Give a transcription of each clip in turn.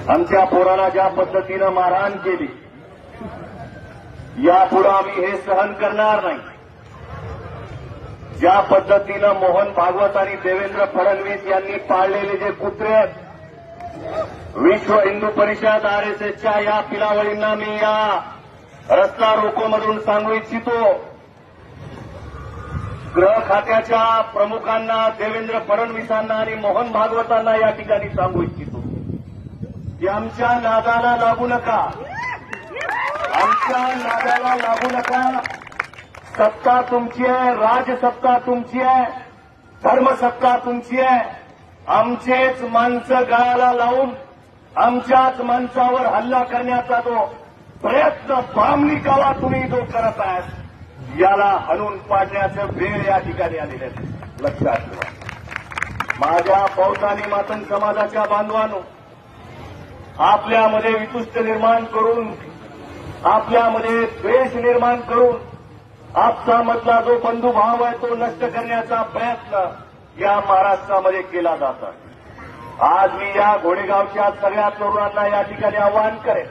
आमच्या पोराला ज्या पद्धतीनं मारहाण केली, यापुढे आम्ही हे सहन करणार नाही. ज्या पद्धतीनं मोहन भागवत आणि देवेंद्र फडणवीस यांनी पाळलेले जे कुत्रे आहेत, विश्व हिंदू परिषद आरएसएसच्या या पिलावळींना मी या रस्ता रोकोमधून सांगू इच्छितो. गृह खात्याच्या प्रमुखांना देवेंद्र फडणवीसांना आणि मोहन भागवतांना या ठिकाणी सांगू इच्छितो की आमच्या नादाला लागू नका, आमच्या नादाला लागू नका. सत्ता तुमची आहे, राजसत्ता तुमची आहे, धर्मसत्ता तुमची आहे. आमचेच माणसं गळाला लावून आमच्याच माणसावर हल्ला करण्याचा जो प्रयत्न बामणी कावा तुम्ही जो करत आहात, याला हणून पाडण्याचं वेळ या ठिकाणी आलेले आहे. लक्षात ठेवा. माझ्या बौद्ध आणि मातंग समाजाच्या बांधवांनो, आपल्यामध्ये वितुष्ट निर्माण करून, आपल्यामध्ये द्वेष निर्माण करून आपचा मधला जो बंधुभाव आहे तो नष्ट करण्याचा प्रयत्न या महाराष्ट्रामध्ये केला जात आहे. आज मी या घोडेगावच्या सगळ्या तरुणांना या ठिकाणी आवाहन करेन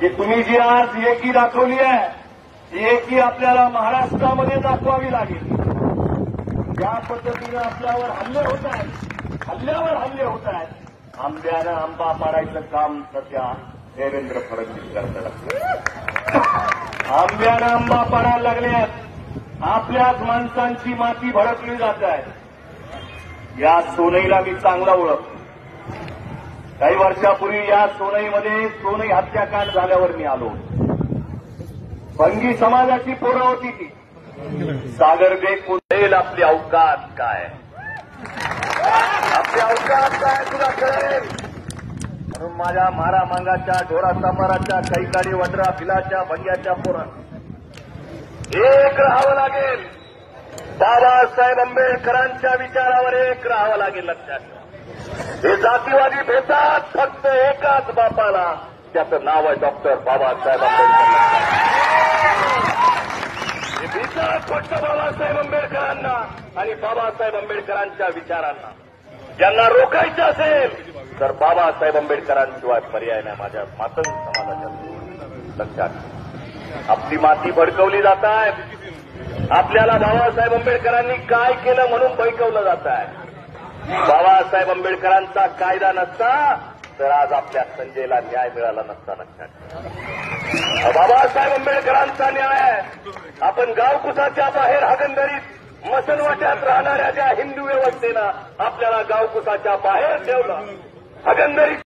की तुम्ही जी आज एकी दाखवली आहे, ती एकी आपल्याला महाराष्ट्रामध्ये दाखवावी लागेल. ज्या पद्धतीनं आपल्यावर हल्ले होत आहेत, हल्ल्यावर हल्ले होत आहेत, आंब्यानं आंबा पाडायचं काम सध्या देवेंद्र फडणवीस करतात. आंब्यानं आंबा पाडायला लागल्यात, आपल्याच माणसांची माती भडकली जात आहे. या सोनईला मी चांगला ओळखतो. काही वर्षापूर्वी या सोनईमध्ये सोनई हत्याकांड झाल्यावर मी आलो. भंगी समाजाची पोरं होती ती. सागर बेग कुठेल आपली अवकात काय, आपली अवकात काय तुला कळेल. म्हणून माझ्या मारा मांगाच्या, ढोरा सांबाराच्या, कैकाडी वडरा फिलाच्या, भंग्याच्या पोरा एक राहावं लागेल. बाबासाहेब आंबेडकरांच्या विचारावर एक राहावं लागेल. लक्षात ठेवा. हे जातीवादी भेटतात फक्त एकाच बापाला, त्याचं नाव आहे डॉक्टर बाबासाहेब आंबेडकर. हे भेटतात फक्त बाबासाहेब आंबेडकरांना आणि बाबासाहेब आंबेडकरांच्या विचारांना. ज्यांना रोखायचं असेल तर बाबासाहेब आंबेडकरांशिवाय पर्याय नाही. माझ्या मातंग समाजाच्या लक्षात ठेवा. आपली माती भडकवली जात आहे. आपल्याला बाबासाहेब आंबेडकरांनी काय केलं म्हणून भडकवलं जात आहे. बाबासाहेब आंबेडकरांचा कायदा नसता तर आज आपल्या संजयला न्याय मिळाला नसता. लक्षात. बाबासाहेब आंबेडकरांचा न्याय आहे. आपण गावकुसाच्या बाहेर हागणदारीत मसनवाट्यात राहणाऱ्या ज्या हिंदू व्यवस्थेनं आपल्याला गावकुसाच्या बाहेर ठेवलं, हागणदारीत